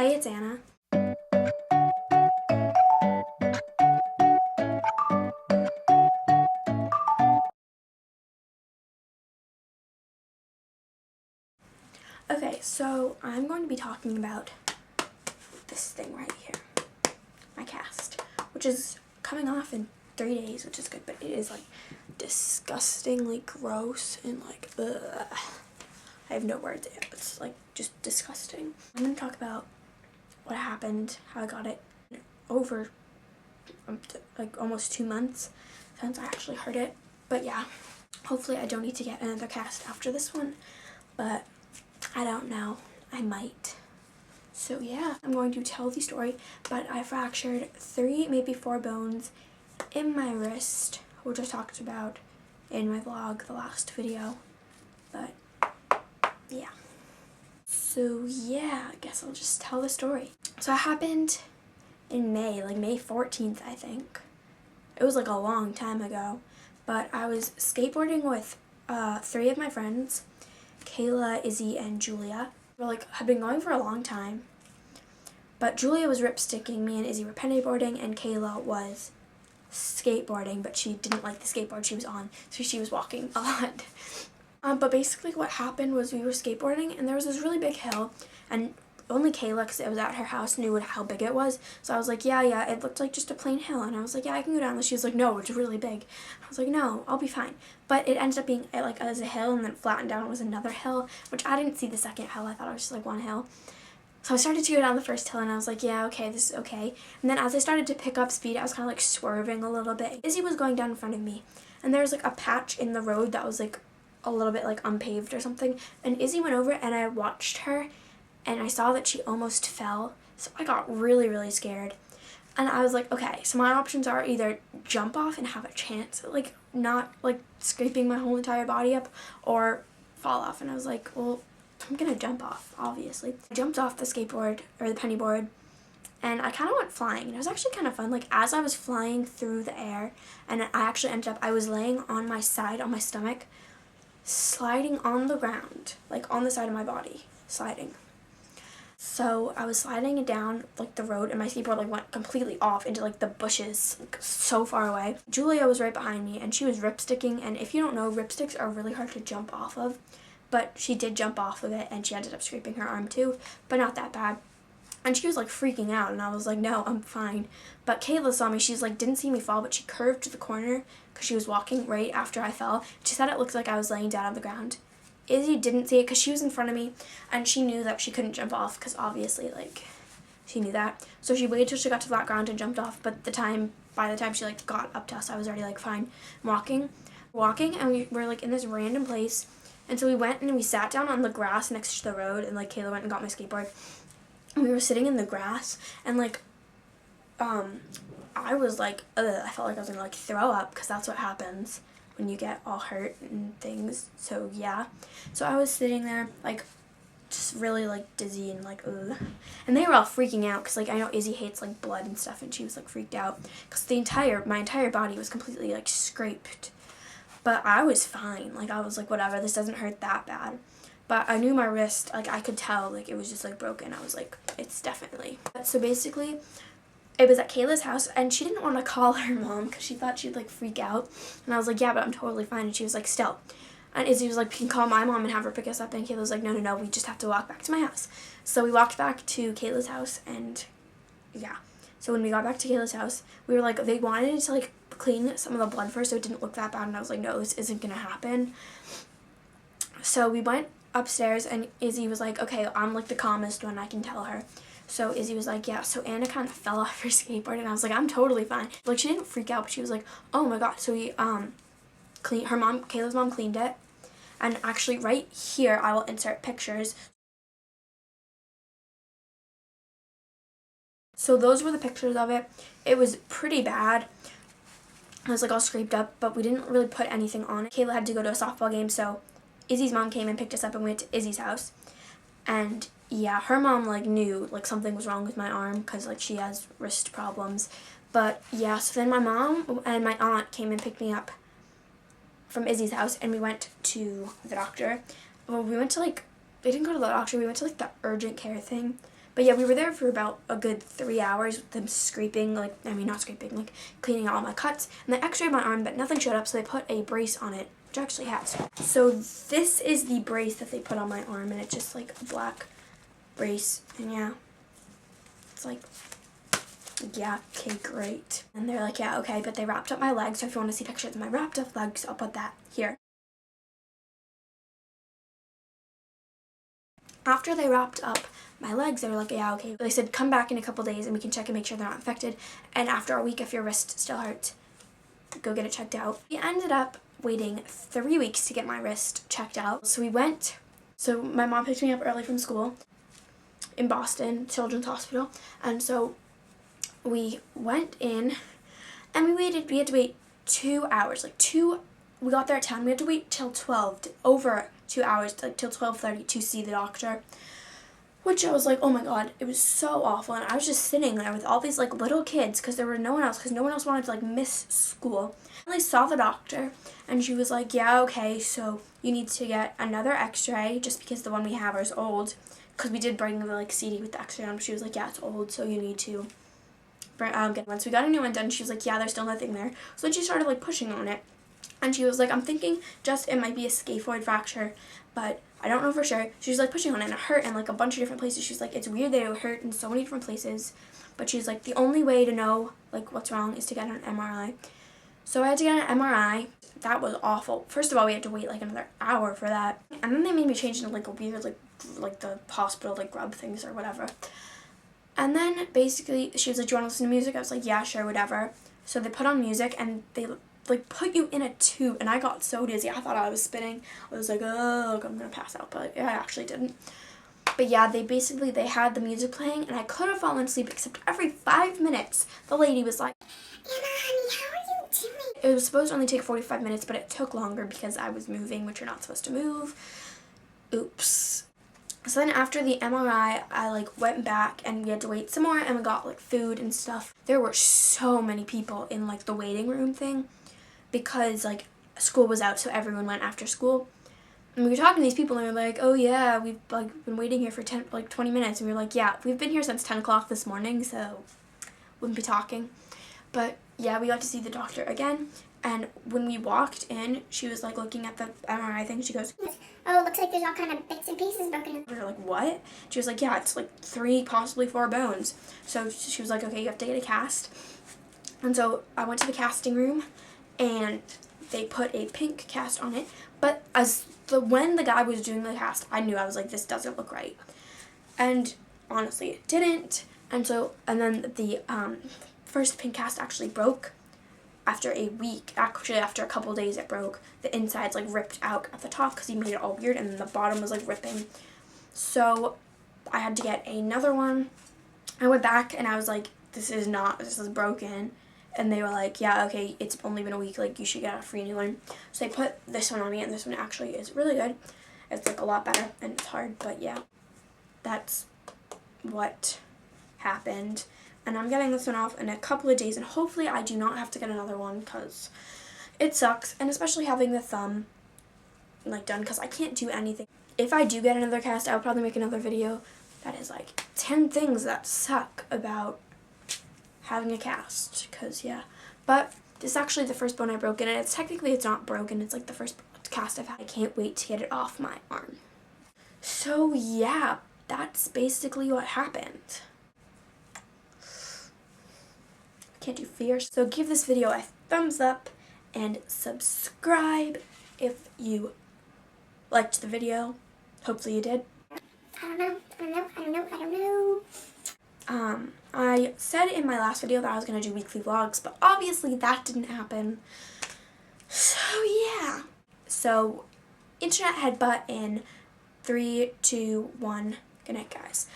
Hey, it's Anna. Okay, so I'm going to be talking about this thing right here, my cast, which is coming off in 3 days, which is good, but it is like disgustingly gross and like, ugh. I have no words. It's like just disgusting. I'm going to talk about what happened, how I got it over like almost 2 months since I actually heard it. But yeah, hopefully I don't need to get another cast after this one, but I don't know. I might. So yeah, I'm going to tell the story, but I fractured 3, maybe 4 bones in my wrist, which I talked about in my vlog, the last video. But yeah. So yeah, I guess I'll just tell the story. So it happened in May, like May 14th, I think. It was like a long time ago, but I was skateboarding with 3 of my friends, Kayla, Izzy, and Julia. We had been going for a long time, but Julia was ripsticking, me and Izzy were pennyboarding, and Kayla was skateboarding, but she didn't like the skateboard she was on, so she was walking a lot. But basically what happened was we were skateboarding, and there was this really big hill, and only Kayla, because it was at her house, knew how big it was. So I was like, yeah, it looked like just a plain hill. And I was like, yeah, I can go down. And she was like, no, it's really big. I was like, no, I'll be fine. But it ended up being like as a hill, and then flattened down was another hill, which I didn't see the second hill. I thought it was just like one hill. So I started to go down the first hill, and I was like, yeah, okay, this is okay. And then as I started to pick up speed, I was kind of like swerving a little bit. Izzy was going down in front of me, and there was like a patch in the road that was like a little bit like unpaved or something. And Izzy went over, and I watched her, and I saw that she almost fell, so I got really, really scared. And I was like, okay, so my options are either jump off and have a chance at, like, not, like, scraping my whole entire body up, or fall off. And I was like, well, I'm gonna jump off, obviously. I jumped off the skateboard, or the pennyboard, and I kind of went flying, and it was actually kind of fun. Like, as I was flying through the air, and I actually ended up, I was laying on my side, on my stomach, sliding on the ground, like, on the side of my body, sliding. So I was sliding down like the road, and my skateboard like went completely off into like the bushes, like, so far away. Julia was right behind me, and she was ripsticking, and if you don't know, ripsticks are really hard to jump off of, but she did jump off of it, and she ended up scraping her arm too, but not that bad. And she was like freaking out, and I was like, no, I'm fine. But Kayla saw me. She's like, didn't see me fall, but she curved to the corner because she was walking right after I fell. She said it looked like I was laying down on the ground. Izzy didn't see it because she was in front of me, and she knew that she couldn't jump off because obviously, like, she knew that. So she waited till she got to flat ground and jumped off, but by the time she, like, got up to us, I was already, like, fine walking, and we were, like, in this random place. And so we went and we sat down on the grass next to the road, and, like, Kayla went and got my skateboard. And we were sitting in the grass, and, like, I was, like, ugh, I felt like I was gonna, like, throw up, because that's what happens when you get all hurt and things. So yeah, so I was sitting there like just really like dizzy and like ugh. And they were all freaking out because like I know Izzy hates like blood and stuff, and she was like freaked out because my entire body was completely like scraped, but I was fine. Like I was like, whatever, this doesn't hurt that bad. But I knew my wrist, like I could tell like it was just like broken. I was like, it's definitely. So basically it was at Kayla's house, and she didn't want to call her mom because she thought she'd, like, freak out. And I was like, yeah, but I'm totally fine. And she was like, still. And Izzy was like, you can call my mom and have her pick us up. And Kayla was like, no, we just have to walk back to my house. So we walked back to Kayla's house, and yeah. So when we got back to Kayla's house, we were like, they wanted to, like, clean some of the blood first so it didn't look that bad. And I was like, no, this isn't going to happen. So we went upstairs, and Izzy was like, okay, I'm, like, the calmest one, I can tell her. So Izzy was like, yeah, so Anna kind of fell off her skateboard, and I was like, I'm totally fine. Like, she didn't freak out, but she was like, oh my god. So we, Kayla's mom cleaned it, and actually right here, I will insert pictures. So those were the pictures of it. It was pretty bad. I was like all scraped up, but we didn't really put anything on it. Kayla had to go to a softball game, so Izzy's mom came and picked us up, and we went to Izzy's house. And yeah, her mom like knew like something was wrong with my arm because like she has wrist problems. But yeah, so then my mom and my aunt came and picked me up from Izzy's house, and we went to the doctor. Well, we didn't go to the doctor, we went to like the urgent care thing But yeah, we were there for about a good 3 hours with them scraping, not scraping, cleaning out all my cuts. And they x-rayed my arm, but nothing showed up, so they put a brace on it, which actually has. So this is the brace that they put on my arm, and it's just like a black brace. And yeah, it's like, yeah, okay, great. And they're like, yeah, okay, but they wrapped up my legs, so if you want to see pictures of my wrapped up legs, I'll put that here. After they wrapped up my legs, they were like, yeah, okay. They said, come back in a couple days and we can check and make sure they're not infected. And after a week, if your wrist still hurts, go get it checked out. We ended up waiting 3 weeks to get my wrist checked out. So my mom picked me up early from school in Boston, Children's Hospital. And so we went in and we had to wait 2 hours, we got there at 10, we had to wait till 12, over 2 hours, till 12:30 to see the doctor, which I was like, oh my god, it was so awful. And I was just sitting there with all these little kids because there was no one else, because no one else wanted to miss school. I saw the doctor and she was like, yeah, okay, so you need to get another x-ray just because the one we have is old, because we did bring the CD with the x-ray on, but she was like, yeah, it's old, so you need to get one. So we got a new one done. She was like, yeah, there's still nothing there. So then she started pushing on it. And she was like, I'm thinking it might be a scaphoid fracture, but I don't know for sure. She was pushing on it and it hurt in a bunch of different places. She's like, it's weird that it hurt in so many different places. But she's like, the only way to know what's wrong is to get an MRI. So I had to get an MRI. That was awful. First of all, we had to wait another hour for that. And then they made me change into a weird the hospital grub things or whatever. And then basically she was like, do you want to listen to music? I was like, yeah, sure, whatever. So they put on music and they put you in a tube, and I got so dizzy. I thought I was spinning. I was like, oh, I'm gonna pass out, but I actually didn't. But yeah, they had the music playing, and I could have fallen asleep, except every 5 minutes, the lady was like, Anna, honey, how are you doing? It was supposed to only take 45 minutes, but it took longer because I was moving, which you're not supposed to move. Oops. So then after the MRI, I went back and we had to wait some more, and we got food and stuff. There were so many people in the waiting room thing, because school was out, so everyone went after school. And we were talking to these people and we were like, oh yeah, we've been waiting here for 20 minutes. And we were like, yeah, we've been here since 10 o'clock this morning, so wouldn't be talking. But yeah, we got to see the doctor again. And when we walked in, she was looking at the MRI thing. She goes, oh, looks like there's all kind of bits and pieces broken. We were like, what? She was like, yeah, it's 3, possibly 4 bones. So she was like, okay, you have to get a cast. And so I went to the casting room, and they put a pink cast on it. But when the guy was doing the cast, I knew, I was like, this doesn't look right. And honestly, it didn't. And then the first pink cast actually broke after a week. Actually, after a couple days, it broke. The inside's ripped out at the top because he made it all weird, and then the bottom was ripping. So I had to get another one. I went back and I was like, this is broken. And they were like, yeah, okay, it's only been a week, you should get a free new one. So they put this one on me, and this one actually is really good. It's a lot better, and it's hard, but yeah, that's what happened. And I'm getting this one off in a couple of days, and hopefully I do not have to get another one, because it sucks, and especially having the thumb done, because I can't do anything. If I do get another cast, I'll probably make another video that is 10 things that suck about having a cast, because yeah. But this is actually the first bone I broke, and it's not broken, it's the first cast I've had. I can't wait to get it off my arm. So yeah, that's basically what happened. Can't do fierce. So give this video a thumbs up and subscribe if you liked the video. Hopefully you did. I don't know. I said in my last video that I was going to do weekly vlogs, but obviously that didn't happen. So yeah. So, internet headbutt in 3, 2, 1. Good night, guys.